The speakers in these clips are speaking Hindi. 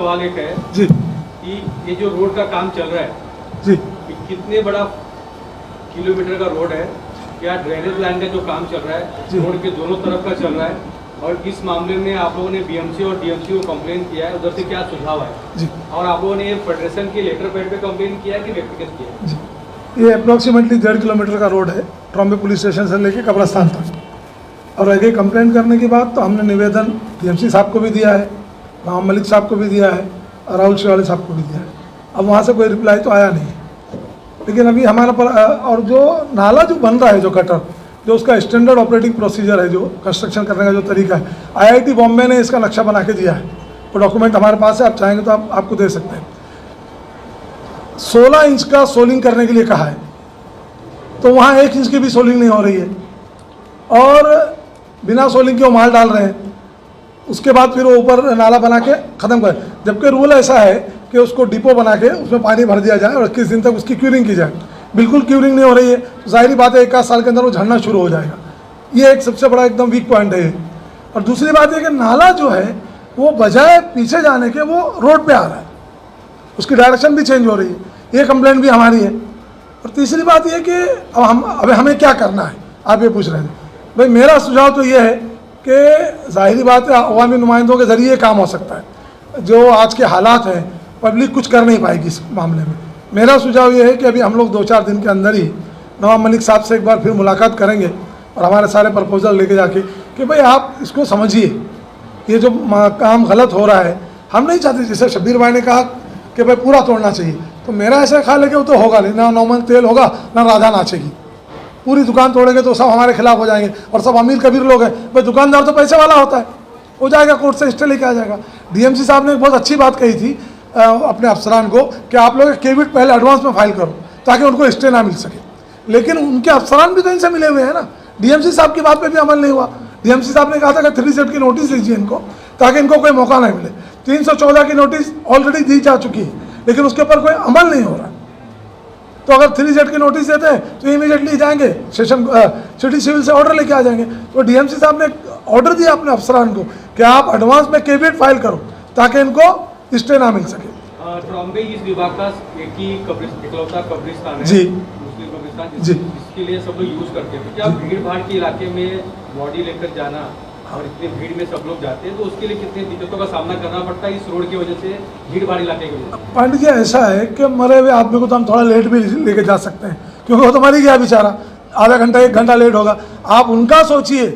सवाल एक है जी कि ये जो रोड का काम चल रहा है जी ये कितने बड़ा किलोमीटर का रोड है, क्या ड्रेनेज लाइन का जो काम चल रहा है रोड के दोनों तरफ का चल रहा है, और इस मामले में आप लोगों ने बीएमसी और डीएमसी को कंप्लेन किया है, उधर से क्या सुझाव है जी और आप लोगों ने फेडरेशन के लेटर पैड पे कंप्लेन किया है कि व्यक्तिगत किया है? जी ये अप्रॉक्सीमेटली 1.5 किलोमीटर का रोड है, ट्रॉम्बे पुलिस स्टेशन से लेके कब्रस्तान तक। और आगे कंप्लेंट करने के बाद तो हमने निवेदन डीएमसी साहब को भी दिया है, मोहम्मद मलिक साहब को भी दिया है और राहुल शिवाले साहब को भी दिया है। अब वहाँ से कोई रिप्लाई तो आया नहीं है, लेकिन अभी हमारा पर और जो नाला जो बन रहा है, जो गटर, जो उसका स्टैंडर्ड ऑपरेटिंग प्रोसीजर है, जो कंस्ट्रक्शन करने का जो तरीका है, आईआईटी बॉम्बे ने इसका नक्शा बना के दिया है। वो डॉक्यूमेंट हमारे पास है, आप चाहेंगे तो आपको दे सकते हैं। 16 इंच का सोलिंग करने के लिए कहा है, तो वहाँ 1 इंच की भी सोलिंग नहीं हो रही है और बिना सोलिंग के वो माल डाल रहे हैं। उसके बाद फिर वो ऊपर नाला बना के ख़त्म कर, जबकि रूल ऐसा है कि उसको डिपो बना के उसमें पानी भर दिया जाए और 21 दिन तक उसकी क्यूरिंग की जाए। बिल्कुल क्यूरिंग नहीं हो रही है, तो जाहिर बात है 1 साल के अंदर वो झड़ना शुरू हो जाएगा। ये एक सबसे बड़ा एकदम वीक पॉइंट है। और दूसरी बात है कि नाला जो है वो बजाय पीछे जाने के वो रोड पे आ रहा है, उसकी डायरेक्शन भी चेंज हो रही है। ये कंप्लेंट भी हमारी है। और तीसरी बात ये कि अब हमें क्या करना है, आप ये पूछ रहे हैं। भाई मेरा सुझाव तो ये है कि जाहिर बात है अवामी नुमाइंदों के ज़रिए काम हो सकता है। जो आज के हालात हैं, पब्लिक कुछ कर नहीं पाएगी इस मामले में। मेरा सुझाव ये है कि अभी हम लोग 2-4 दिन के अंदर ही नवाब मलिक साहब से एक बार फिर मुलाकात करेंगे और हमारे सारे प्रपोजल लेके जाके कि भाई आप इसको समझिए, ये जो काम गलत हो रहा है, हम नहीं चाहते। जैसे शब्बीर भाई ने कहा कि भाई पूरा तोड़ना चाहिए, तो मेरा ऐसा ख्याल है कि वो तो होगा नहीं, ना नौमन तेल होगा ना राधा नाचेगी। पूरी दुकान तोड़ेंगे तो सब हमारे खिलाफ हो जाएंगे और सब अमीर कबीर लोग हैं। भाई दुकानदार तो पैसे वाला होता है, हो जाएगा, कोर्ट से स्टे लेके आ जाएगा। डीएमसी साहब ने एक बहुत अच्छी बात कही थी अपने अफसरान को कि आप लोग केविट पहले एडवांस में फाइल करो ताकि उनको स्टे ना मिल सके। लेकिन उनके अफसरान भी तो इनसे मिले हुए हैं ना, डीएमसी साहब की बात पे भी अमल नहीं हुआ। डीएमसी साहब ने कहा था कि 3Z की नोटिस दीजिए इनको ताकि इनको कोई मौका नहीं मिले। 314 की नोटिस ऑलरेडी दी जा चुकी है, लेकिन उसके ऊपर कोई अमल नहीं हो रहा। तो अगर 3Z की नोटिस देते हैं तो इमीडिएटली जाएंगे सेशन सिटी सिविल से ऑर्डर लेके आ जाएंगे। तो डीएमसी साहब ने ऑर्डर दिया अपने अफसरान को कि आप एडवांस में केविट फाइल करो ताकि इनको स्टे ना मिल सके। ट्रॉम्बे इस विभाग का एक ही इकलौता कब्रिस्तान है जी, मुस्लिम कब्रिस्तान, जी, जिसके लिए सब लोग यूज करते हैं। तो क्या भीड़ भाड़ के इलाके में बॉडी लेकर जाना और इतने भीड़ में सब लोग जाते हैं, तो उसके लिए कितनी दिक्कतों का सामना करना पड़ता है इस रोड की वजह से, भीड़ भाड़ इलाके की वजह से? पंडित जी ऐसा है कि मरे हुए आदमी को तो हम थोड़ा लेट भी लेके जा सकते हैं, क्योंकि वो तो मर ही गया बेचारा, आधा घंटा 1 घंटा लेट होगा। आप उनका सोचिए,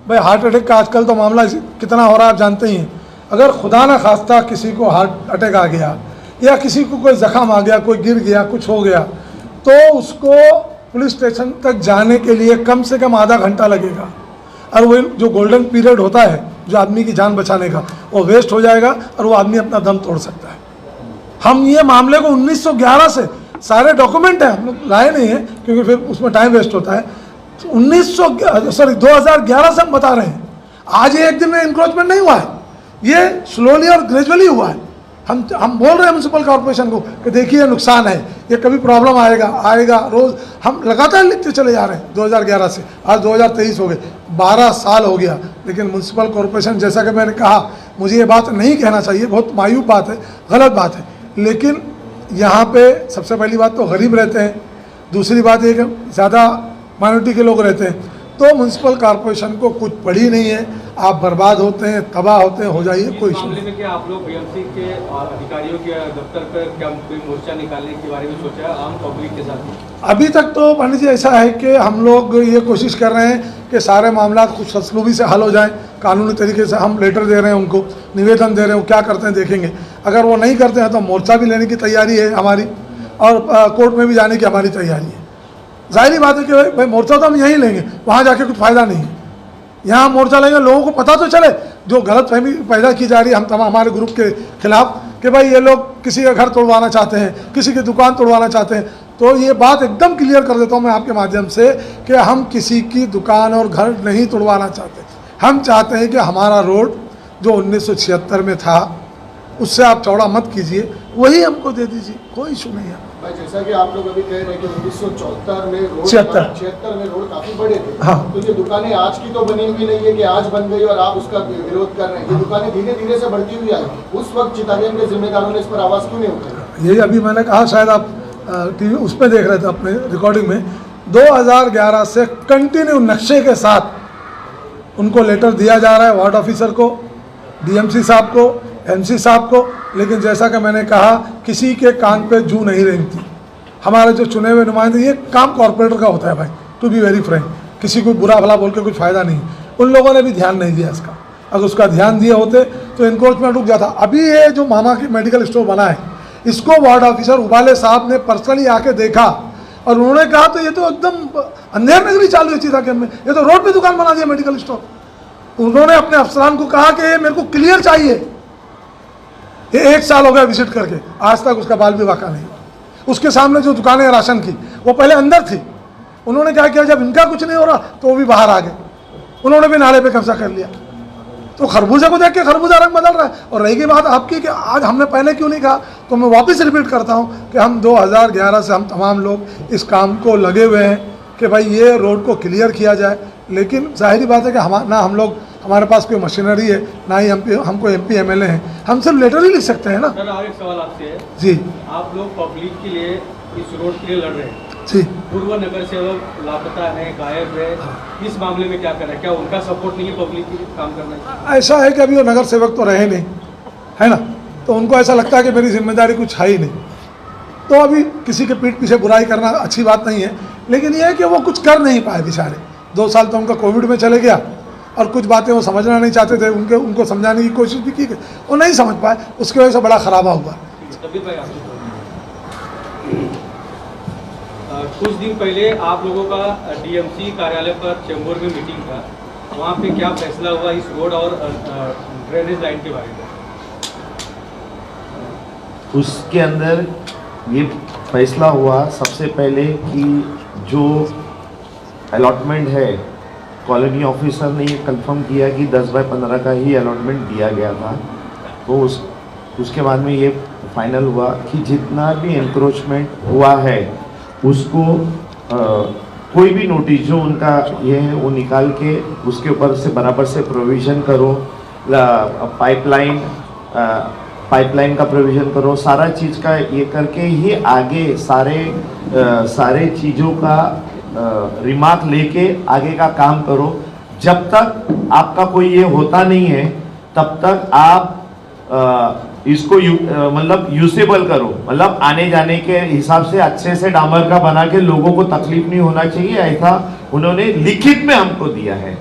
भाई हार्ट अटैक का आजकल तो मामला कितना हो रहा है आप जानते ही हैं। अगर खुदा ना खास्ता किसी को हार्ट अटैक आ गया या किसी को कोई जख्म आ गया, कोई गिर गया, कुछ हो गया, तो उसको पुलिस स्टेशन तक जाने के लिए कम से कम आधा घंटा लगेगा। और वो जो गोल्डन पीरियड होता है जो आदमी की जान बचाने का, वो वेस्ट हो जाएगा और वो आदमी अपना दम तोड़ सकता है। हम ये मामले को 1911 से सारे डॉक्यूमेंट हैं, हम लोग लाए नहीं हैं क्योंकि फिर उसमें टाइम वेस्ट होता है। 2011 से हम बता रहे हैं। आज ये एक दिन में इंक्रोचमेंट नहीं हुआ है, ये स्लोली और ग्रेजुअली हुआ है। हम बोल रहे हैं म्यूनसिपल कॉर्पोरेशन को कि देखिए नुकसान है, ये कभी प्रॉब्लम आएगा। रोज़ हम लगातार लिखते चले जा रहे हैं 2011 से, आज 2023 हो गए, 12 साल हो गया। लेकिन म्यूनसिपल कॉर्पोरेशन, जैसा कि मैंने कहा, मुझे ये बात नहीं कहना चाहिए, बहुत मायूब बात है, गलत बात है, लेकिन यहाँ पे सबसे पहली बात तो गरीब रहते हैं, दूसरी बात ये कि ज़्यादा माइनॉरिटी के लोग रहते हैं। तो म्यूनसिपल कॉर्पोरेशन को कुछ पड़ी नहीं है, आप बर्बाद होते हैं, तबाह होते हैं, हो जाइए, कोई इशू मामले में क्या आप लोग बीएमसी के अधिकारियों के दफ्तर पर क्या कोई मोर्चा निकालने के बारे में सोचा है आम पब्लिक के साथ? अभी तक तो पंडित जी ऐसा है कि हम लोग ये कोशिश कर रहे हैं कि सारे मामला कुछ ससलूबी से हल हो जाएं, कानूनी तरीके से। हम लेटर दे रहे हैं उनको, निवेदन दे रहे हैं, क्या करते हैं देखेंगे। अगर वो नहीं करते हैं तो मोर्चा भी लेने की तैयारी है हमारी और कोर्ट में भी जाने की हमारी तैयारी है। जाहिर बात है कि भाई मोर्चा तो हम यहीं लेंगे, वहाँ जाके कुछ फ़ायदा नहीं है। यहाँ मोर्चा लेंगे, लोगों को पता तो चले जो गलतफहमी पैदा की जा रही है हमारे ग्रुप के खिलाफ कि भाई ये लोग किसी का घर तोड़वाना चाहते हैं, किसी की दुकान तोड़वाना चाहते हैं। तो ये बात एकदम क्लियर कर देता हूँ मैं आपके माध्यम से कि हम किसी की दुकान और घर नहीं तोड़वाना चाहते। हम चाहते हैं कि हमारा रोड जो 1976 में था उससे आप चौड़ा मत कीजिए, वही हमको दे दीजिए, कोई इशू नहीं है। भाई जैसा कि आप लोग अभी कह रहे हैं कि 1974 में रोड 76 में रोड काफी बड़े थे। हाँ। तो ये दुकानें आज की तो बनी हुई नहीं है कि आज बन गई और आप उसका विरोध कर रहे हैं। ये दुकानें धीरे धीरे से बढ़ती हुई आई। उस वक्त चितागेन के जिम्मेदारों ने इस पर आवाज क्यों नहीं उठाई? यही अभी मैंने कहा, शायद आप टीवी उस पर देख रहे थे अपने रिकॉर्डिंग में, 2011 से कंटिन्यू नक्शे के साथ उनको लेटर दिया जा रहा है, वार्ड ऑफिसर को, डीएमसी साहब को, एमसी साहब को, लेकिन जैसा कि मैंने कहा किसी के कान पे जू नहीं रेंगती। हमारे जो चुने हुए नुमाइंदे, ये काम कॉर्पोरेटर का होता है भाई, टू बी वेरी फ्रैंक, किसी को बुरा भला बोल के कुछ फ़ायदा नहीं। उन लोगों ने भी ध्यान नहीं दिया इसका, अगर उसका ध्यान दिए होते तो इनक्रोचमेंट रुक जाता। अभी ये जो मामा की मेडिकल स्टोर बना है, इसको वार्ड ऑफिसर उबाले साहब ने पर्सनली आके देखा और उन्होंने कहा तो ये तो एकदम अंधेर नगरी चालू हुई थी ताकि में, ये तो रोड पे दुकान बना दिया मेडिकल स्टोर। उन्होंने अपने अफसरान को कहा कि ये मेरे को क्लियर चाहिए। ये 1 साल हो गया विजिट करके, आज तक उसका बाल भी वाका नहीं। उसके सामने जो दुकानें राशन की, वो पहले अंदर थी। उन्होंने क्या किया, जब इनका कुछ नहीं हो रहा तो वो भी बाहर आ गए, उन्होंने भी नाले पे कब्जा कर लिया। तो खरबूजे को देख के खरबूजा रंग बदल रहा है। और रहेगी बात आपकी कि आज हमने पहले क्यों नहीं कहा, तो मैं वापस रिपीट करता हूँ कि हम 2011 से हम तमाम लोग इस काम को लगे हुए हैं कि भाई ये रोड को क्लियर किया जाए। लेकिन जाहिर बात है कि हम लोग हमारे पास कोई मशीनरी है, ना ही हमको MP MLA हैं, हम सिर्फ लेटर ही लिख सकते हैं ना। सर और एक सवाल आपसे है जी, आप लोग पब्लिक के लिए इस रोड के लिए लड़ रहे हैं, जी, पूर्व नगर सेवक लापता है, गायब है, इस मामले में क्या करें? क्या उनका सपोर्ट नहीं है पब्लिक के काम करने का? ऐसा है कि अभी वो नगर सेवक तो रहे नहीं, है ना, तो उनको ऐसा लगता है कि मेरी जिम्मेदारी कुछ है ही नहीं। तो अभी किसी के पीठ पीछे बुराई करना अच्छी बात नहीं है, लेकिन यह है कि वो कुछ कर नहीं पाए बेचारे। 2 साल तो उनका कोविड में चले गया और कुछ बातें वो समझना नहीं चाहते थे, उनको समझाने की कोशिश भी की, वो नहीं समझ पाए, उसकी वजह से बड़ा खराबा हुआ। तभी भाई कुछ दिन पहले आप लोगों का DMC कार्यालय पर चेंबूर में मीटिंग था, वहाँ पे क्या फैसला हुआ इस रोड और ड्रेनेज लाइन के बारे में? उसके अंदर ये फैसला हुआ सबसे पहले कि जो अलॉटमेंट है, कॉलोनी ऑफिसर ने ये कंफर्म किया कि 10 बाय 15 का ही अलॉटमेंट दिया गया था। तो उसके बाद में ये फाइनल हुआ कि जितना भी एनक्रोचमेंट हुआ है उसको कोई भी नोटिस जो उनका ये है वो निकाल के उसके ऊपर से बराबर से प्रोविज़न करो, पाइपलाइन का प्रोविज़न करो, सारा चीज़ का ये करके ही आगे सारे चीज़ों का रिमार्क लेके आगे का काम करो। जब तक आपका कोई ये होता नहीं है तब तक आप इसको मतलब यूसेबल करो, मतलब आने जाने के हिसाब से अच्छे से डामर का बना के लोगों को तकलीफ नहीं होना चाहिए, ऐसा उन्होंने लिखित में हमको दिया है।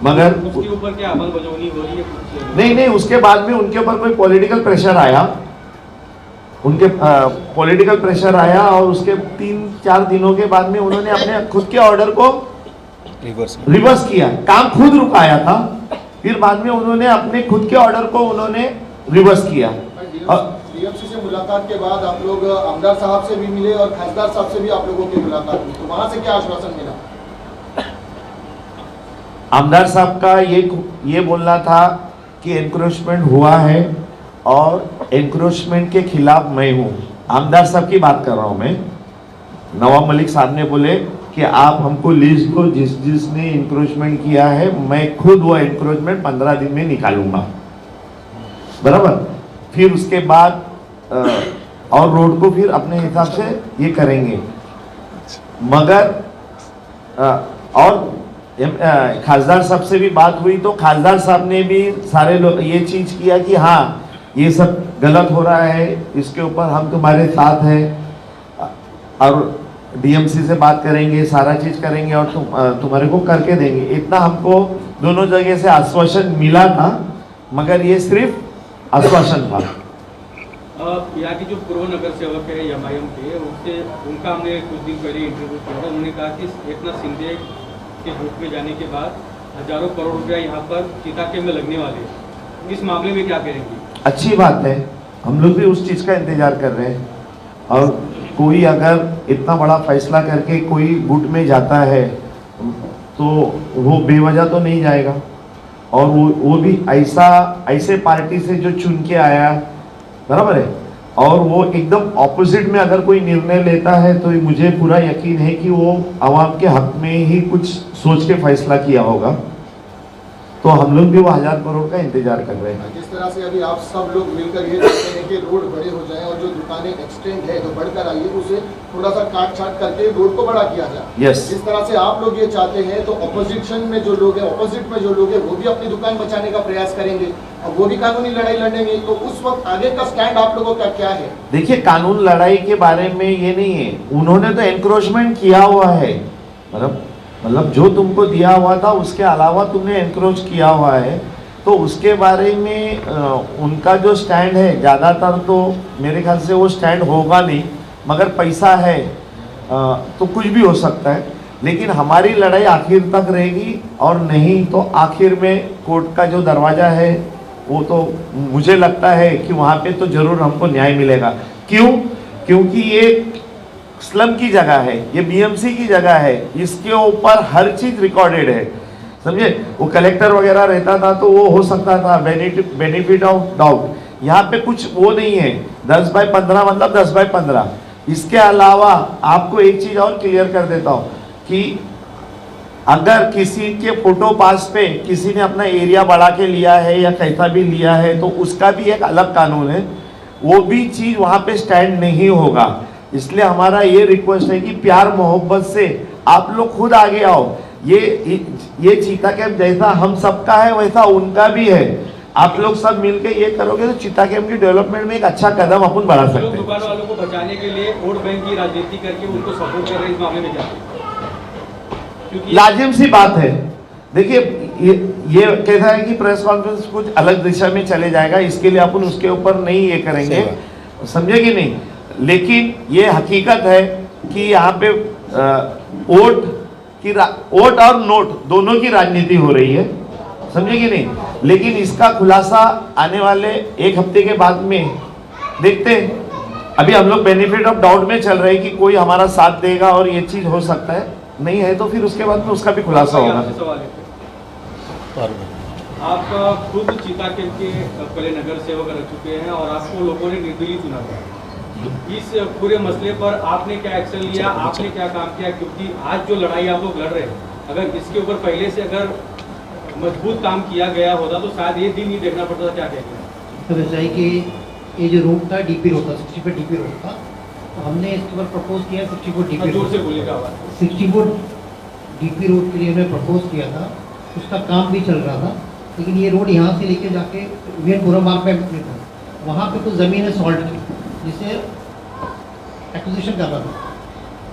मगर उसके ऊपर क्या अमलबजावनी हो रही है? नहीं, उसके बाद में उनके ऊपर कोई पॉलिटिकल प्रेशर आया, पॉलिटिकल प्रेशर आया और उसके 3-4 दिनों के बाद में उन्होंने अपने खुद के ऑर्डर को रिवर्स किया, काम खुद रुकाया था, फिर बाद में उन्होंने अपने खुद के ऑर्डर को उन्होंने रिवर्स किया। DMC से मुलाकात के बाद आप लोग आमदार साहब से भी मिले और खासदार साहब से भी आप लोगों की मुलाकात हुई, तो वहां से क्या आश्वासन मिला? आमदार साहब का ये बोलना था कि एनक्रोचमेंट हुआ है और एनक्रोचमेंट के खिलाफ मैं हूँ। आमदार साहब की बात कर रहा हूँ मैं। नवाब मलिक साहब ने बोले कि आप हमको लिस्ट को जिसने इंक्रोचमेंट किया है, मैं खुद वो इंक्रोचमेंट 15 दिन में निकालूंगा, बराबर। फिर उसके बाद और रोड को फिर अपने हिसाब से ये करेंगे। मगर और खासदार साहब से भी बात हुई तो खासदार साहब ने भी सारे लोग ये चीज किया कि हाँ ये सब गलत हो रहा है, इसके ऊपर हम तुम्हारे साथ हैं और DMC से बात करेंगे, सारा चीज करेंगे और तुम्हारे को करके देंगे। इतना हमको दोनों जगह से आश्वासन मिला था, मगर ये सिर्फ आश्वासन था। यहाँ की जो पूर्व नगर सेवक है MIM के, उनका हमने कुछ दिन पहले इंटरव्यू किया था। उन्होंने कहा कि एकनाथ शिंदे के ग्रुप में जाने के बाद हजारों करोड़ रुपया यहाँ पर चिताके में लगने वाले हैं, इस मामले में क्या करेंगे? अच्छी बात है, हम लोग भी उस चीज़ का इंतजार कर रहे हैं। और कोई अगर इतना बड़ा फैसला करके कोई गुट में जाता है तो वो बेवजह तो नहीं जाएगा, और वो भी ऐसे पार्टी से जो चुन के आया, बराबर है। और वो एकदम ऑपोजिट में अगर कोई निर्णय लेता है तो मुझे पूरा यकीन है कि वो आवाम के हक में ही कुछ सोच के फैसला किया होगा। तो हम लोग भी वो 1000 करोड़ का इंतजार कर रहे हैं। जिस तरह से अभी आप सब लोग मिलकर ये चाहते हैं कि रोड बड़े हो जाएं और जो दुकानें एक्सटेंड है जो बढ़कर आई है उसे थोड़ा सा काट छाट करके रोड को बड़ा किया जाए। Yes. जिस तरह से आप लोग ये चाहते हैं तो ऑपोजिशन में जो लोग हैं, ऑपोजिट में जो लोग हैं, वो भी अपनी दुकान बचाने का प्रयास करेंगे और वो भी कानूनी लड़ाई लड़ेंगे। तो उस वक्त आगे का स्टैंड आप लोगों का क्या है? देखिए, कानून लड़ाई के बारे में ये नहीं है, उन्होंने तो एनक्रोचमेंट किया हुआ है। मतलब जो तुमको दिया हुआ था उसके अलावा तुमने एनक्रोच किया हुआ है, तो उसके बारे में उनका जो स्टैंड है, ज़्यादातर तो मेरे ख्याल से वो स्टैंड होगा नहीं, मगर पैसा है तो कुछ भी हो सकता है। लेकिन हमारी लड़ाई आखिर तक रहेगी, और नहीं तो आखिर में कोर्ट का जो दरवाज़ा है वो तो मुझे लगता है कि वहाँ पे तो ज़रूर हमको न्याय मिलेगा। क्यों? क्योंकि ये स्लम की जगह है, ये बीएमसी की जगह है, इसके ऊपर हर चीज़ रिकॉर्डेड है, समझे। वो कलेक्टर वगैरह रहता था तो वो हो सकता था बेनिफिट ऑफ डाउट। यहाँ पे कुछ वो नहीं है, 10/15 मतलब 10/15। इसके अलावा आपको एक चीज़ और क्लियर कर देता हूँ कि अगर किसी के फोटो पास पे किसी ने अपना एरिया बढ़ा के लिया है या कैसा भी लिया है तो उसका भी एक अलग कानून है, वो भी चीज़ वहाँ पे स्टैंड नहीं होगा। इसलिए हमारा ये रिक्वेस्ट है कि प्यार मोहब्बत से आप लोग खुद आगे आओ। ये चीता कैंप जैसा हम सबका है वैसा उनका भी है। आप लोग सब मिलके ये करोगे तो चीता कैंप की डेवलपमेंट में एक अच्छा कदम अपन बढ़ा सकते हैं। दुकान वालों को बचाने के लिए वोट बैंक की राजनीति करके उनको सपोर्ट कर रहे हैं, इस मामले में क्या? क्योंकि लाजिम सी बात है। देखिए, ये कैसा है कि प्रेस कॉन्फ्रेंस कुछ अलग दिशा में चले जाएगा, इसके लिए अपन उसके ऊपर नहीं ये करेंगे, समझे कि नहीं। लेकिन ये हकीकत है कि यहाँ पे वोट और नोट दोनों की राजनीति हो रही है, समझे कि नहीं। लेकिन इसका खुलासा आने वाले 1 हफ्ते के बाद में देखते हैं। अभी हम लोग बेनिफिट ऑफ डाउट में चल रहे हैं कि कोई हमारा साथ देगा और ये चीज हो सकता है, नहीं है तो फिर उसके बाद में उसका भी खुलासा होगा। आप खुद चीता कैंप के पहले नगर सेवक रह चुके हैं और आपको लोगों ने निर्दलीय चुना था। इस पूरे मसले पर आपने क्या एक्शन लिया, आपने क्या काम किया? क्योंकि आज जो लड़ाई आप लोग लड़ रहे हैं, अगर इसके ऊपर पहले से अगर मजबूत काम किया गया होता तो शायद ये दिन ही देखना पड़ता। क्या कहेंगे? तो वैसा है कि ये जो रोड था डीपी रोड था, 64 डीपी रोड था, तो हमने इसके ऊपर प्रपोज किया 64 डीपी रोड से बोलेगा 64 डीपी रोड के लिए हमने प्रपोज किया था। उसका काम भी चल रहा था, लेकिन ये रोड यहाँ से लेके जाके वीरपुरा मार्ग पे था, वहाँ पे कुछ ज़मीन है सॉल्ट की जिसे एक्विजिशन करना था।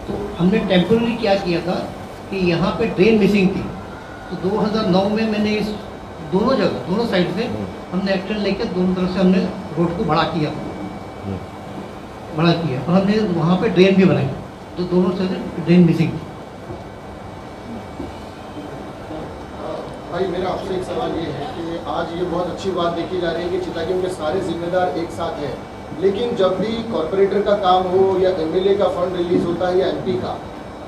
तो हमने टेम्पोररी क्या किया था कि यहाँ पे ड्रेन मिसिंग थी, तो 2009 में मैंने इस दोनों जगह दोनों साइड से हमने एक्शन लेकर दोनों तरफ से हमने रोड को बड़ा किया और हमने वहाँ पे ड्रेन भी बनाई, तो दोनों साइड ड्रेन मिसिंग थी। भाई मेरा आपसे एक सवाल ये है कि आज ये बहुत अच्छी बात देखी जा रही है कि चीता कैंप के सारे जिम्मेदार एक साथ हैं, लेकिन जब भी कॉर्पोरेटर का काम हो या एमएलए का फंड रिलीज होता है या एमपी का,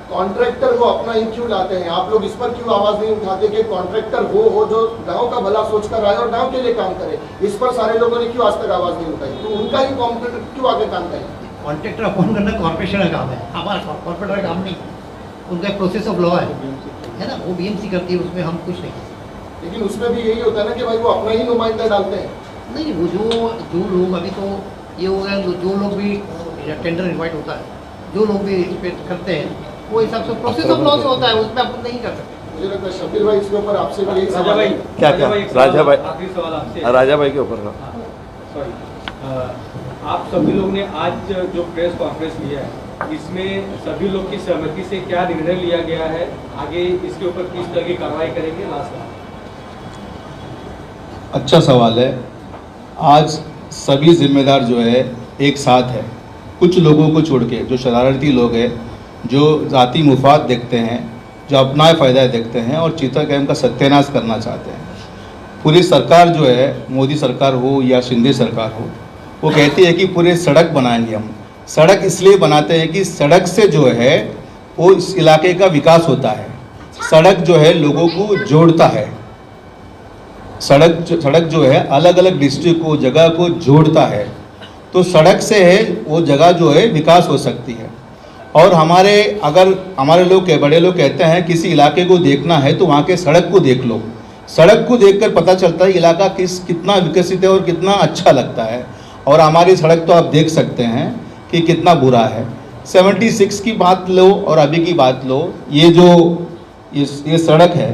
कॉन्ट्रैक्टर वो अपना ही क्यों लाते हैं? आप लोग इस पर क्यों आवाज नहीं उठाते कि कॉन्ट्रैक्टर वो हो जो गांव का भला सोच कर आए और गांव के लिए काम करे? इस पर सारे लोगों ने क्यों आज तक आवाज नहीं उठाई? तो उनका ही कॉन्ट्रैक्टर क्यों आगे काम करे? कॉन्ट्रैक्टर अपॉइंट करना कॉर्पोरेशन का काम है, हमारा कॉर्पोरेटर का काम नहीं। उनका प्रोसेस ऑफ लॉ है ना, वो बीएमसी करती है, उसमें हम कुछ नहीं। लेकिन उसमें भी यही होता है ना कि भाई वो अपना ही नुमाइंदा डालते हैं। नहीं, वो जो लोग अभी तो ये हो गया, जो लोग भी टेंडर इन्वाइट होता है, जो लोग भी करते हैं वो हिसाब से प्रोसेस ऑफ लॉ से होता है, उसमें अपन नहीं कर सकते। मुझे लगता है शब्बीर भाई इसके ऊपर आपसे भी एक सवाल है। क्या राजा भाई, आखिरी सवाल आपसे, राजा भाई के ऊपर। सॉरी, आप सभी लोग ने आज जो प्रेस कॉन्फ्रेंस लिया है, इसमें सभी लोग की सहमति से क्या निर्णय लिया गया है? आगे इसके ऊपर किस तरह की कार्रवाई करेंगे? लास्ट अच्छा सवाल है। आज सभी जिम्मेदार जो है एक साथ है। कुछ लोगों को छोड़ के जो शरारती लोग हैं, जो ज़ाती मुफाद देखते हैं, जो अपना फ़ायदा देखते हैं और चीता कैंप का सत्यानाश करना चाहते हैं। पूरी सरकार जो है, मोदी सरकार हो या शिंदे सरकार हो, वो कहती है कि पूरे सड़क बनाएंगे हम। सड़क इसलिए बनाते हैं कि सड़क से जो है वो इस इलाके का विकास होता है। सड़क जो है लोगों को जोड़ता है। सड़क जो है अलग अलग डिस्ट्रिक्ट को, जगह को जोड़ता है। तो सड़क से है वो जगह जो है विकास हो सकती है। और अगर हमारे लोग बड़े लोग कहते हैं किसी इलाके को देखना है तो वहाँ के सड़क को देख लो, सड़क को देखकर पता चलता है इलाका कितना विकसित है और कितना अच्छा लगता है। और हमारी सड़क तो आप देख सकते हैं कि कितना बुरा है। 76 की बात लो और अभी की बात लो, ये सड़क है,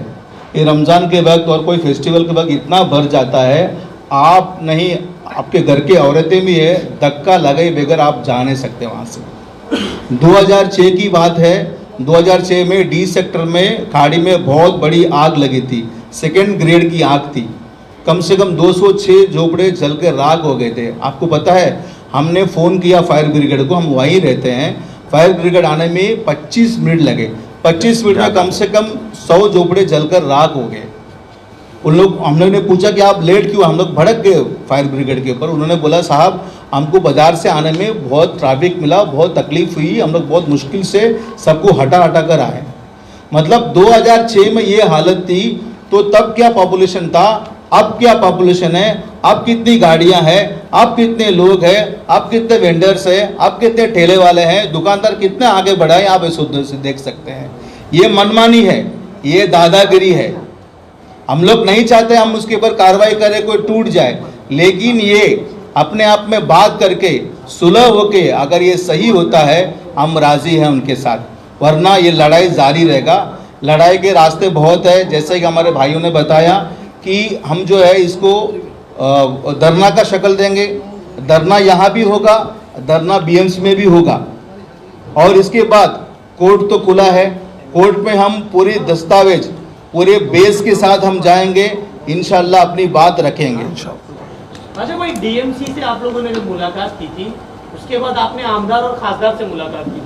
ये रमज़ान के वक्त और कोई फेस्टिवल के वक्त इतना भर जाता है, आप नहीं, आपके घर की औरतें भी है, धक्का लगाए बगैर आप जा नहीं सकते वहाँ से। 2006 की बात है, 2006 में डी सेक्टर में खाड़ी में बहुत बड़ी आग लगी थी, सेकेंड ग्रेड की आग थी, कम से कम 206 झोपड़े जल के राख हो गए थे। आपको पता है, हमने फ़ोन किया फायर ब्रिगेड को, हम वहीं रहते हैं, फायर ब्रिगेड आने में 25 मिनट लगे, 25 मिनट में कम से कम 100 झोपड़े जलकर राख हो गए। हम लोग ने पूछा कि आप लेट क्यों, हम लोग भड़क गए फायर ब्रिगेड के ऊपर। उन्होंने बोला साहब हमको बाज़ार से आने में बहुत ट्रैफिक मिला, बहुत तकलीफ हुई, हम लोग बहुत मुश्किल से सबको हटा कर आए। मतलब 2006 में ये हालत थी, तो तब क्या पॉपुलेशन था, अब क्या पॉपुलेशन है, अब कितनी गाड़ियां हैं, अब कितने लोग हैं, अब कितने वेंडर्स हैं, अब कितने ठेले वाले हैं, दुकानदार कितने आगे बढ़ाए, आप इस से देख सकते हैं। ये मनमानी है, ये दादागिरी है। हम लोग नहीं चाहते हम उसके ऊपर कार्रवाई करें, कोई टूट जाए, लेकिन ये अपने आप में बात करके सुलह होके अगर ये सही होता है, हम राजी हैं उनके साथ, वरना ये लड़ाई जारी रहेगा। लड़ाई के रास्ते बहुत है, जैसे कि हमारे भाइयों ने बताया कि हम जो है इसको धरना का शक्ल देंगे, धरना यहाँ भी होगा, धरना बीएमसी में भी होगा, और इसके बाद कोर्ट तो खुला है, कोर्ट में हम पूरी दस्तावेज पूरे बेस के साथ हम जाएंगे, इंशाल्लाह अपनी बात रखेंगे। अच्छा भाई, डीएमसी से आप लोगों ने जो मुलाकात की थी, उसके बाद आपने आमदार और खासदार से मुलाकात की,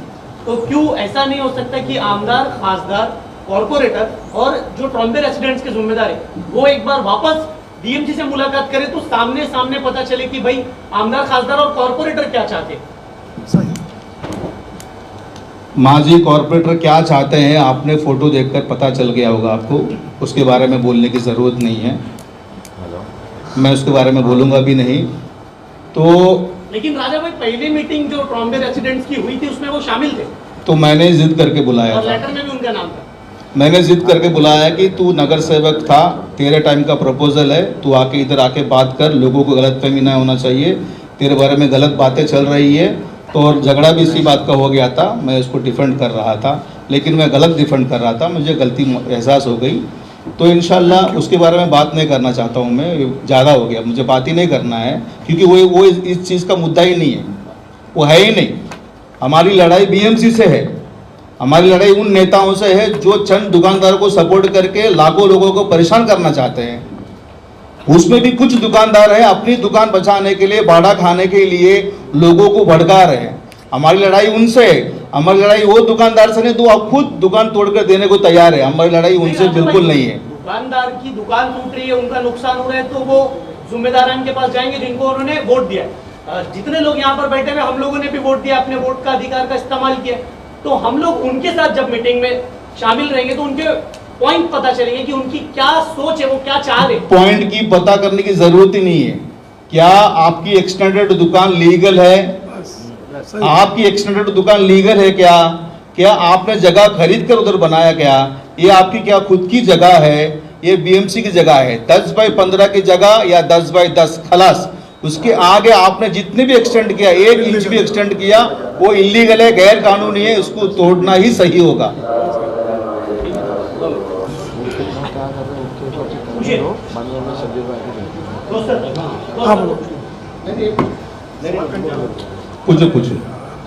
तो क्यों ऐसा नहीं हो सकता कि आमदार, खासदार, कॉर्पोरेटर और जो ट्रॉम्बे रेसिडेंट्स के जिम्मेदार है वो एक बार वापस डीएमसी से मुलाकात करें, तो सामने सामने पता चले कि भाई आमदार, खासदार और कॉर्पोरेटर क्या चाहते हैं। माजी कॉर्पोरेटर क्या चाहते हैं आपने फोटो देखकर पता चल गया होगा आपको, उसके बारे में बोलने की ज़रूरत नहीं है, मैं उसके बारे में बोलूँगा भी नहीं। तो लेकिन राजा भाई, पहली मीटिंग जो ट्रॉम्बे रेसिडेंट्स की हुई थी उसमें वो शामिल थे, तो मैंने जिद करके बुलाया और था, लेटर में भी उनका नाम था। मैंने जिद करके बुलाया कि तू नगर सेवक था, तेरे टाइम का प्रपोजल है, तू आके इधर आके बात कर, लोगों को गलतफहमी ना होना चाहिए, तेरे बारे में गलत बातें चल रही है। तो और झगड़ा भी इसी बात का हो गया था, मैं उसको डिफेंड कर रहा था, लेकिन मैं गलत डिफेंड कर रहा था, मुझे गलती एहसास हो गई। तो इंशाल्लाह उसके बारे में बात नहीं करना चाहता हूँ मैं, ज़्यादा हो गया, मुझे बात ही नहीं करना है, क्योंकि वो इस चीज़ का मुद्दा ही नहीं है, वो है ही नहीं। हमारी लड़ाई बीएमसी से है, हमारी लड़ाई उन नेताओं से है जो चंद दुकानदारों को सपोर्ट करके लाखों लोगों को परेशान करना चाहते हैं। उसमें भी कुछ दुकानदार हैं अपनी दुकान बचाने के लिए, भाड़ा खाने के लिए लोगों को भड़का रहे हैं। हमारी लड़ाई उनसे है, हमारी लड़ाई वो दुकानदार से नहीं तो आप खुद दुकान तोड़कर देने को तैयार है, हमारी लड़ाई उनसे बिल्कुल नहीं है। दुकानदार की दुकान टूट रही है, उनका नुकसान हो रहा है, तो वो जिम्मेदारान के पास जाएंगे जिनको उन्होंने वोट दिया। जितने लोग यहाँ पर बैठे हुए, हम लोगों ने भी वोट दिया, अपने वोट का अधिकार का इस्तेमाल किया, तो हम लोग उनके साथ जब मीटिंग में शामिल रहेंगे तो उनके पॉइंट पता चलेंगे कि उनकी क्या सोच है, वो क्या चाह रहे। पॉइंट की पता करने की जरूरत ही नहीं है। क्या आपकी एक्सटेंडेड दुकान लीगल है? आपकी एक्सटेंडेड दुकान लीगल है क्या? क्या आपने जगह खरीद कर उधर बनाया क्या? ये आपकी क्या खुद की जगह है? ये बीएमसी की जगह है। 10 बाई 15 की जगह या 10 बाई 10 खलास, उसके आगे आपने जितने भी एक्सटेंड किया, 1 इंच भी एक्सटेंड किया, वो इलीगल है, गैर कानूनी है, उसको तोड़ना ही सही होगा। पूछो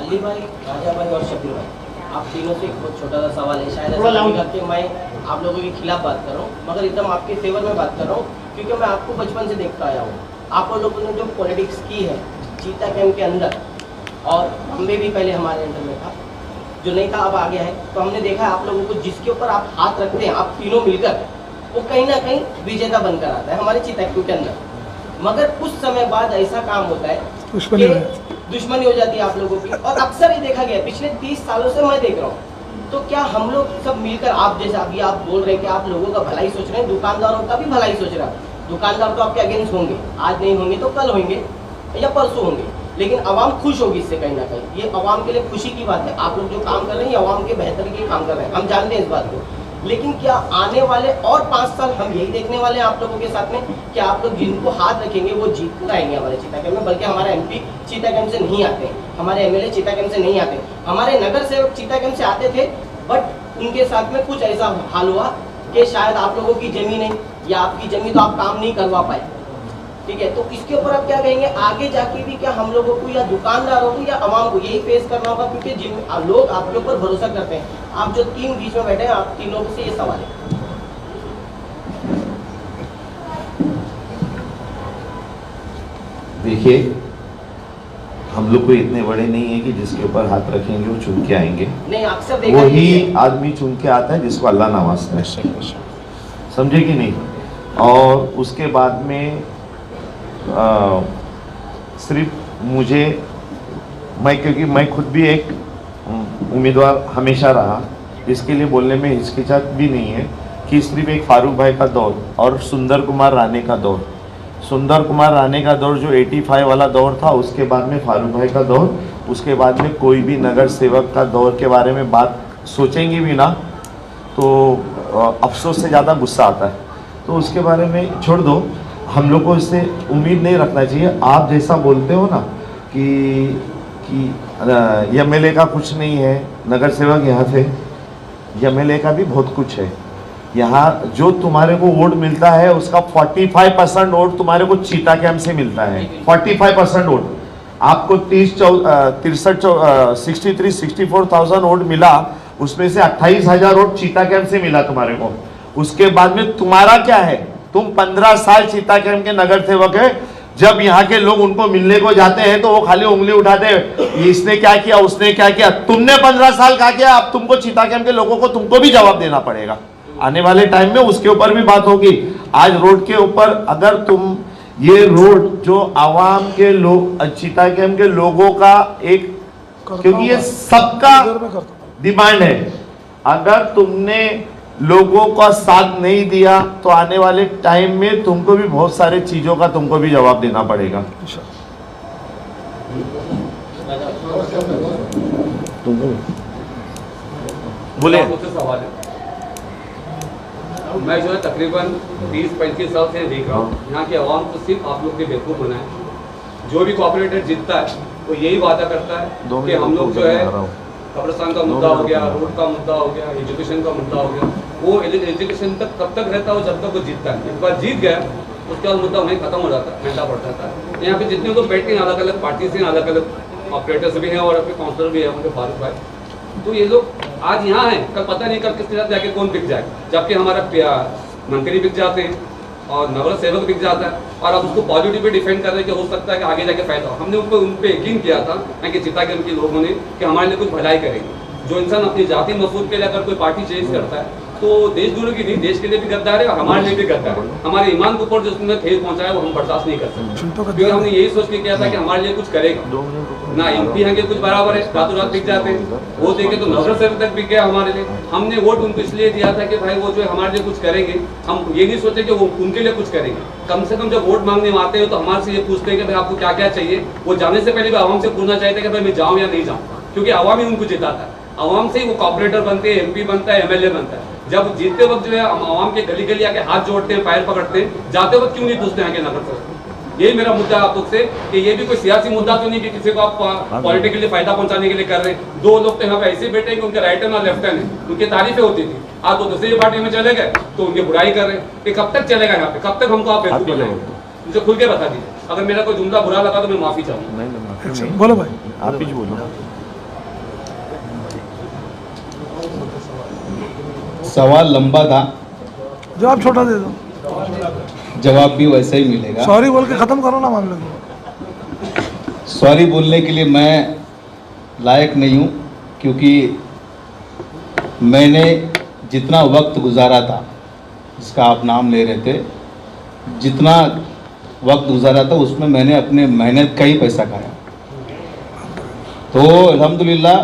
अली भाई, राजा भाई और शब्बीर भाई, आप तीनों से एक बहुत छोटा सा सवाल है, शायद ऐसा नहीं करके मैं आप लोगों के खिलाफ बात कर रहा हूँ, मगर एकदम आपके फेवर में बात कर रहा हूँ, क्योंकि मैं आपको बचपन से देखता आया हूँ। आप लोगों ने जो पॉलिटिक्स की है चीता कैंप के अंदर, और हमें भी पहले हमारे अंदर में था, जो नहीं था अब आ गया है, तो हमने देखा है आप लोगों को जिसके ऊपर आप हाथ रखते हैं, आप तीनों मिलकर, वो कहीं ना कहीं विजेता बनकर आता है हमारे चीता कैंप के अंदर। मगर कुछ समय बाद ऐसा काम होता है कि दुश्मनी हो जाती है आप लोगों की, और अक्सर ये देखा गया पिछले 30 सालों से मैं देख रहा हूँ। तो क्या हम लोग सब मिलकर, आप जैसे अभी आप बोल रहे हैं कि आप लोगों का भलाई सोच रहे हैं, दुकानदारों का भी भलाई सोच रहा है। दुकानदार तो आपके अगेंस्ट होंगे, आज नहीं होंगे तो कल होंगे या परसों होंगे, लेकिन आवाम खुश होगी इससे कहीं ना कहीं। ये आवाम के लिए खुशी की बात है। आप लोग जो काम कर रहे हैं ये आवाम के बेहतरी के काम कर रहे हैं, हम जानते हैं इस बात को। लेकिन क्या आने वाले और 5 साल हम यही देखने वाले हैं आप लोगों के साथ में कि आप लोग जिनको हाथ रखेंगे वो जीत कर आएंगे हमारे चीतागढ़ में? बल्कि हमारे MP चीतागढ़ से नहीं आते, हमारे MLA चीतागढ़ से नहीं आते, हमारे नगर सेवक चीतागढ़ से आते थे, बट उनके साथ में कुछ ऐसा हाल हुआ कि शायद आप लोगों की जमीन है या आपकी जमीन तो आप काम नहीं करवा पाए, ठीक है। तो इसके ऊपर आप क्या कहेंगे? आगे जाके भी क्या हम लोगों को या दुकानदारों को या आवाम को यही फेस करना होगा? क्योंकि जिन लोग आपके ऊपर भरोसा करते हैं, आप जो 3 बीच में बैठे हैं, आप तीनों से ये सवाल है। देखिए, हम लोग कोई इतने बड़े नहीं है कि जिसके ऊपर हाथ रखेंगे वो चुन के आएंगे। नहीं, अक्सर देखा वही आदमी चुन के आता है जिसको अल्लाह नवाजता है, समझे कि नहीं। और उसके बाद में सिर्फ मुझे, क्योंकि मैं खुद भी एक उम्मीदवार हमेशा रहा, इसके लिए बोलने में हिचकिचाहट भी नहीं है कि सिर्फ एक फारूक भाई का दौर और सुंदर कुमार राणे का दौर, सुंदर कुमार राणे का दौर जो 85 वाला दौर था, उसके बाद में फारूक भाई का दौर, उसके बाद में कोई भी नगर सेवक का दौर के बारे में बात सोचेंगे भी ना तो अफसोस से ज़्यादा गुस्सा आता है। तो उसके बारे में छोड़ दो, हम लोग को इससे उम्मीद नहीं रखना चाहिए। आप जैसा बोलते हो ना कि MLA का कुछ नहीं है, नगर सेवक यहाँ थे, MLA का भी बहुत कुछ है। यहाँ जो तुम्हारे को वोट मिलता है उसका 45% वोट तुम्हारे को चीता कैंप से मिलता है। 45% वोट आपको 64,000 वोट मिला, उसमें से 28,000 वोट चीता कैंप से मिला तुम्हारे को। उसके बाद में तुम्हारा क्या है? तुम 15 साल चीता कैंप के नगर सेवक है। जब यहाँ के लोग उनको मिलने को जाते हैं तो वो खाली उंगली उठाते हैं, इसने क्या किया, उसने क्या किया। तुमने 15 साल क्या किया? अब तुमको चीता कैंप के लोगों को तुमको भी जवाब देना पड़ेगा आने वाले टाइम में, उसके ऊपर भी बात होगी। आज रोड के ऊपर अगर तुम ये रोड जो आवाम के लोग, चीता कैंप के लोगों का एक, क्योंकि ये सबका डिमांड है, अगर तुमने लोगों का साथ नहीं दिया तो आने वाले टाइम में तुमको भी बहुत सारे चीजों का तुमको भी जवाब देना पड़ेगा। बोले सवाल है, मैं जो है तकरीबन 30-35 साल से देख रहा हूँ, यहाँ के आवाम को सिर्फ आप लोग के बेवकूफ़ बनाए। जो भी कॉर्पोरेटर जीतता है वो यही वादा करता है कि हम लोग जो है कब्रिस्तान का मुद्दा हो गया, रोड का मुद्दा हो गया, एजुकेशन का मुद्दा हो गया, वो एजुकेशन तक कब तक रहता है? जब तक वो जीतता है। एक बार जीत गया उसके बाद मुद्दा वहीं खत्म हो जाता है, महंगा पड़ जाता है। यहाँ पे जितने लोग बैठे हैं अलग अलग पार्टी से, अलग अलग ऑपरेटर्स भी हैं और अपने काउंसलर भी है उनके फारूक भाई। तो ये लोग आज यहाँ हैं, कल पता नहीं कल किसके साथ जाके कौन बिक जाए। जबकि हमारा मंत्री बिक जाते हैं और नगर सेवक बिक जाता है, और अब उसको पॉजिटिव पे डिफेंड कर रहे हैं कि हो सकता है कि आगे जाके फायदा हो। हमने उन पर यकीन किया था कि चीतागढ़ के लोगों ने कि हमारे लिए कुछ भलाई करेंगे। जो इंसान अपनी जाति मफसूद के लिए अगर कोई पार्टी चेंज करता है तो देश दूर की नहीं, देश के लिए भी गद्दार है और हमारे लिए भी गद्दार है। हमारे ईमान के ऊपर जो उसने ठेस पहुंचाया वो हम बर्दाश्त नहीं कर सकते, क्योंकि हमने यही सोच के किया था कि हमारे लिए कुछ करेगा ना। MP हैं के कुछ बराबर है, रातों रात बिक जाते हैं। वो देखे तो नगर सेवक तक बिक गया हमारे लिए। हमने वोट उनको इसलिए दिया था कि भाई वो जो है हमारे लिए कुछ करेंगे। हम ये नहीं सोचे कि वो उनके लिए कुछ करेंगे। कम से कम जब वोट मांगने आते हैं तो हमारे से ये पूछते हैं कि भाई आपको क्या क्या चाहिए। वो जाने से पहले भी आवाम से पूछना चाहिए कि भाई मैं जाऊँ या नहीं जाऊँ, क्योंकि आवाम ही उनको जिताता है। आवाम से ही वो कॉर्पोरेटर बनते हैं, MP बनता है, MLA बनता है। जब जीतते वक्त जो है हम आवाम के गली गली आके हाथ जोड़ते हैं, पैर पकड़ते हैं, जाते वक्त क्यों नहीं पूछते हैं कि नगर सेवक। यही मेरा मुद्दा है आप लोग से कि ये भी कोई सियासी मुद्दा तो नहीं कि किसी को आप पॉलिटिकली फायदा पहुंचाने के लिए कर रहे हैं। 2 लोग तो यहाँ पे ऐसे बैठे कि उनके राइट हैंड और लेफ्ट हैंड है, उनकी तारीफें होती थी। आज वो दूसरी पार्टी में चले गए तो उनकी बुराई कर रहे हैं कि कब तक चलेगा यहाँ पे, कब तक हमको आप बेवकूफ बनाएंगे। मुझे खुल के बता दीजिए, अगर मेरा कोई जुमला बुरा लगा तो मैं माफी चाहूँगा। बोलो भाई, आप ही बोलो। सवाल लंबा था, जवाब छोटा दे दो, जवाब भी वैसे ही मिलेगा। सॉरी बोल के खत्म करो ना मामले को। सॉरी बोलने के लिए मैं लायक नहीं हूँ, क्योंकि मैंने जितना वक्त गुजारा था, जिसका आप नाम ले रहे थे, जितना वक्त गुजारा था उसमें मैंने अपने मेहनत का ही पैसा खाया। तो अल्हम्दुलिल्लाह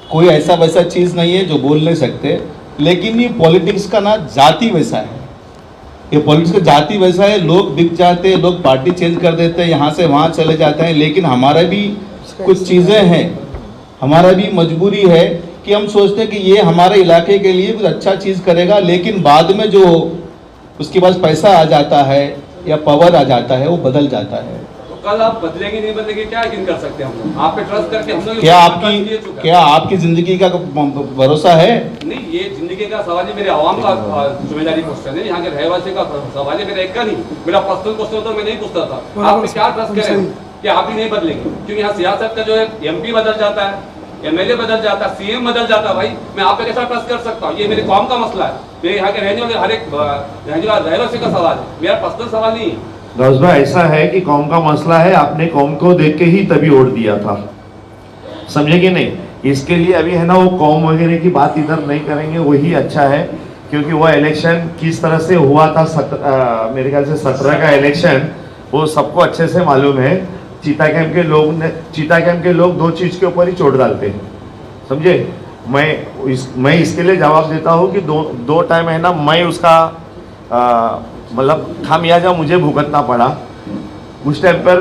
कोई ऐसा वैसा चीज़ नहीं है जो बोल नहीं सकते, लेकिन ये पॉलिटिक्स का ना जाति वैसा है ये पॉलिटिक्स का जाति वैसा है, लोग बिक जाते हैं, लोग पार्टी चेंज कर देते हैं, यहाँ से वहाँ चले जाते हैं। लेकिन हमारा भी कुछ चीज़ें हैं, हमारा भी मजबूरी है कि हम सोचते हैं कि ये हमारे इलाके के लिए कुछ अच्छा चीज़ करेगा, लेकिन बाद में जो उसके पास पैसा आ जाता है या पावर आ जाता है वो बदल जाता है। तो कल आप बदलेंगे नहीं बदलेंगे, क्या यकीन कर सकते हैं हम लोग? आप पे ट्रस्ट करके हम लोग क्या आपकी जिंदगी का भरोसा है? नहीं, ये जिंदगी का सवाल है, मेरे आवाम का जिम्मेदारी क्वेश्चन है, यहाँ के रहवासी का सवाल है, मेरा एक का नहीं। मेरा पर्सनल क्वेश्चन तो मैं नहीं पूछता था, आप पे क्या ट्रस्ट करें कि आप ही नहीं बदलेंगे? क्योंकि यहाँ सियासत का जो है एमपी बदल जाता है, एमएलए बदल जाता है, सीएम बदल जाता है। भाई मैं आप पे कैसा ट्रस्ट कर सकता हूँ? ये मेरे कौम का मसला है, मेरे यहाँ के रहने वाले हर एक रहवासी का सवाल है, मेरा पर्सनल सवाल नहीं है। गौस भाई, ऐसा है कि कौम का मसला है, आपने कौम को देख के ही तभी वोट दिया था, समझे कि नहीं? इसके लिए अभी है ना वो कौम वगैरह की बात इधर नहीं करेंगे, वही अच्छा है। क्योंकि वो इलेक्शन किस तरह से हुआ था, मेरे ख्याल से 17 का इलेक्शन, वो सबको अच्छे से मालूम है। चीता कैंप के लोग दो चीज़ के ऊपर ही चोट डालते हैं, समझे? मैं इसके लिए जवाब देता हूँ कि दो टाइम है ना, मैं उसका मतलब खामियाजा मुझे भुगतना पड़ा। उस टाइम पर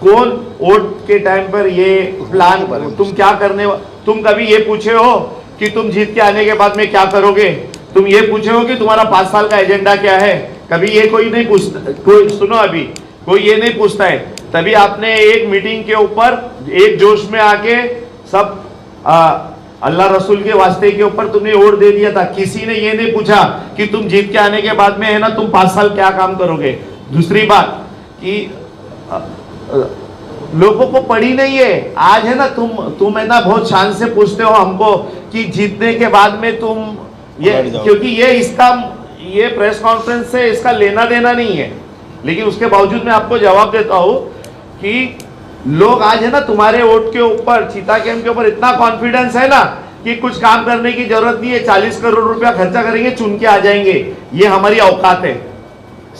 कौन वोट के टाइम पर ये प्लान तुम क्या करने, तुम कभी ये पूछे हो कि तुम जीत के आने के बाद में क्या करोगे? तुम ये पूछे हो कि तुम्हारा 5 साल का एजेंडा क्या है? कभी ये कोई नहीं पूछता, कोई सुनो, अभी कोई ये नहीं पूछता है। तभी आपने एक मीटिंग के ऊपर एक जोश में आके सब अल्लाह रसूल के वास्ते के ऊपर तुमने वोट दे दिया था। किसी ने ये नहीं पूछा कि तुम जीत के आने के बाद में है ना तुम 5 साल क्या काम करोगे। दूसरी बात कि लोगों को पड़ी नहीं है। आज है ना तुम है ना बहुत शान से पूछते हो हमको कि जीतने के बाद में तुम ये, क्योंकि ये प्रेस कॉन्फ्रेंस से इसका लेना देना नहीं है, लेकिन उसके बावजूद मैं आपको जवाब देता हूं कि लोग आज है ना तुम्हारे वोट के ऊपर, चीता कैंप के ऊपर इतना कॉन्फिडेंस है ना कि कुछ काम करने की जरूरत नहीं है, 40 करोड़ रुपया खर्चा करेंगे, चुन के आ जाएंगे। ये हमारी औकात है,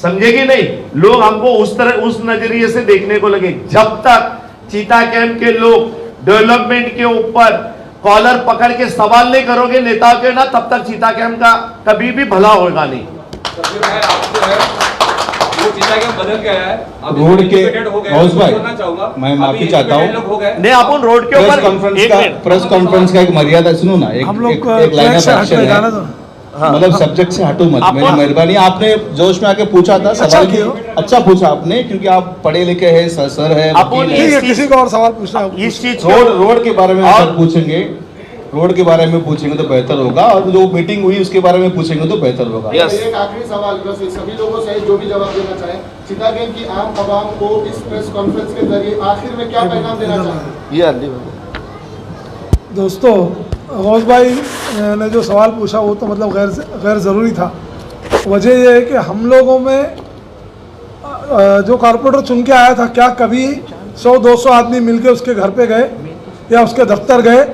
समझे कि नहीं? लोग हमको उस नजरिए से देखने को लगे। जब तक चीता कैंप के लोग डेवलपमेंट के ऊपर कॉलर पकड़ के सवाल नहीं करोगे नेताओं के ना, तब तक चीता कैंप का कभी भी भला होगा नहीं। बदल गया है रोड के हाउस भाई, मैं माफी चाहता हूँ नहीं, अपन रोड के ऊपर प्रेस कॉन्फ्रेंस का एक मर्यादा सुनो ना, एक लाइन ऑफ एक्शन है, मतलब सब्जेक्ट से हटो मत, मेरी मेहरबानी। आपने जोश में आके पूछा था सवाल, अच्छा पूछा आपने, क्योंकि आप पढ़े लिखे हैं, सर है, किसी को और सवाल पूछना है? इस चीज रोड के बारे में सर पूछेंगे, रोड के बारे में पूछेंगे तो बेहतर होगा, और जो मीटिंग हुई उसके बारे में पूछेंगे तो बेहतर होगा। एक आखिरी सवाल बस सभी लोगों से जो भी जवाब देना चाहें, चीता कैंप की आम आवाम को इस प्रेस कॉन्फ्रेंस के जरिए आखिर में क्या पैगाम देना चाहेंगे? दोस्तों, गौस भाई ने जो सवाल पूछा वो तो मतलब गैर ज़रूरी था। वजह यह है कि हम लोगों में जो कॉर्पोरेटर चुन के आया था, क्या कभी 100-200 आदमी मिलके उसके घर पे गए या उसके दफ्तर गए,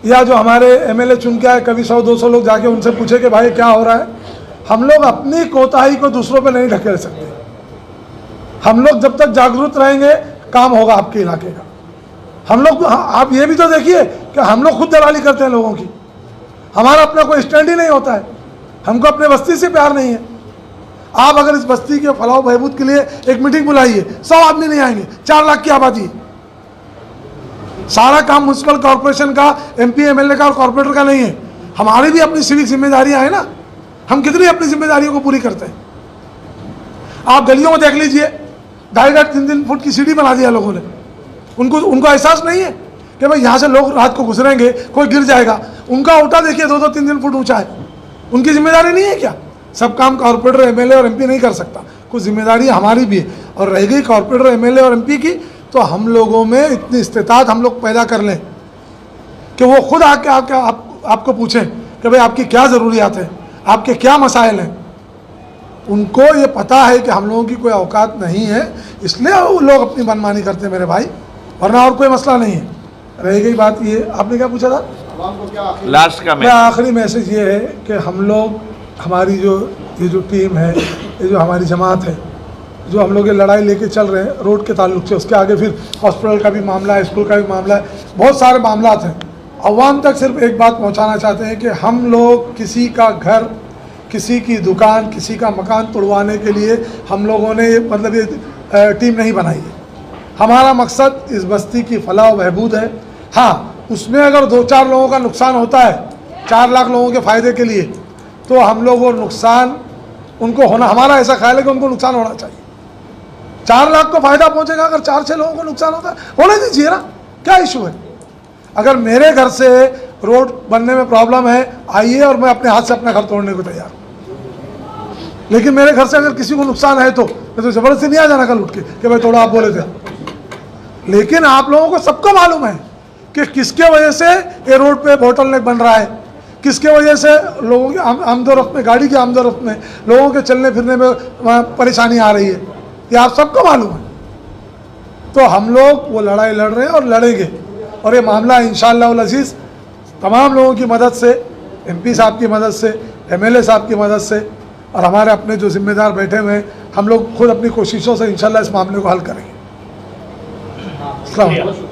या जो हमारे एमएलए चुन के आए कभी 100-200 लोग जाके उनसे पूछे कि भाई क्या हो रहा है? हम लोग अपनी कोताही को दूसरों पे नहीं ढकेल सकते। हम लोग जब तक जागरूक रहेंगे काम होगा आपके इलाके का। हम लोग, आप ये भी तो देखिए कि हम लोग खुद दलाली करते हैं लोगों की, हमारा अपना कोई स्टैंड ही नहीं होता है, हमको अपने बस्ती से प्यार नहीं है। आप अगर इस बस्ती के फलाह बहबूद के लिए एक मीटिंग बुलाइए, 100 आदमी नहीं आएंगे, 4 लाख की आबादी। सारा काम म्युनिसिपल कॉर्पोरेशन का, एमपी एमएलए का और कॉर्पोरेटर का नहीं है, हमारी भी अपनी सिविक जिम्मेदारियां हैं ना। हम कितनी अपनी जिम्मेदारियों को पूरी करते हैं? आप गलियों में देख लीजिए, 2.5-3 फुट की सीढ़ी बना दिया लोगों ने। उनको एहसास नहीं है कि भाई यहाँ से लोग रात को गुजरेंगे, कोई गिर जाएगा। उनका ओटा देखिए 2-3 फुट ऊंचा है। उनकी जिम्मेदारी नहीं है क्या? सब काम कॉर्पोरेटर, एमएलए और एमपी नहीं कर सकता, कुछ जिम्मेदारी हमारी भी है। और रह गई कॉर्पोरेटर, एमएलए और एमपी की, तो हम लोगों में इतनी इस्तेताअत हम लोग पैदा कर लें कि वो खुद आके आपको पूछें कि भाई आपकी क्या ज़रूरियात है, आपके क्या मसाइल हैं। उनको ये पता है कि हम लोगों की कोई औकात नहीं है, इसलिए वो लोग अपनी मनमानी करते हैं मेरे भाई, वरना और कोई मसला नहीं है। रह गई बात ये, आपने क्या पूछा था? लास्ट का मेरा आखिरी मैसेज ये है कि हम लोग, हमारी ये जो टीम है, ये जो हमारी जमात है, जो हम लोग ये लड़ाई लेके चल रहे हैं रोड के ताल्लुक से, उसके आगे फिर हॉस्पिटल का भी मामला है, स्कूल का भी मामला है, बहुत सारे मामलात हैं। अवाम तक सिर्फ एक बात पहुंचाना चाहते हैं कि हम लोग किसी का घर, किसी की दुकान, किसी का मकान तोड़वाने के लिए हम लोगों ने मतलब ये टीम नहीं बनाई है। हमारा मकसद इस बस्ती की फलाह व बहबूद है। हाँ, उसमें अगर 2-4 लोगों का नुकसान होता है 4 लाख लोगों के फ़ायदे के लिए, तो हम लोग वो नुकसान उनको होना, हमारा ऐसा ख्याल है कि उनको नुकसान होना चाहिए। 4 लाख को फ़ायदा पहुंचेगा, अगर 4-6 लोगों को नुकसान होता है होने दीजिए ना, क्या इशू है। अगर मेरे घर से रोड बनने में प्रॉब्लम है, आइए और मैं अपने हाथ से अपना घर तोड़ने को तैयार हूँ। लेकिन मेरे घर से अगर किसी को नुकसान है तो मैं तो ज़बरदस्ती नहीं आ जाना कल उठ के कि भाई थोड़ा आप बोले थे। लेकिन आप लोगों को सबको मालूम है कि किसके वजह से ये रोड पे बोटलनेक बन रहा है, किसके वजह से लोगों की आमदोरफ्त में, गाड़ी की आमदोरफ्त में, लोगों के चलने फिरने में परेशानी आ रही है, ये आप सबको मालूम है। तो हम लोग वो लड़ाई लड़ रहे हैं और लड़ेंगे, और ये मामला इंशाअल्लाह उल अज़ीज़ तमाम लोगों की मदद से, MP साहब की मदद से, MLA साहब की मदद से, और हमारे अपने जो जिम्मेदार बैठे हुए हैं, हम लोग खुद अपनी कोशिशों से इंशाअल्लाह इस मामले को हल करेंगे। अस्सलाम वालेकुम।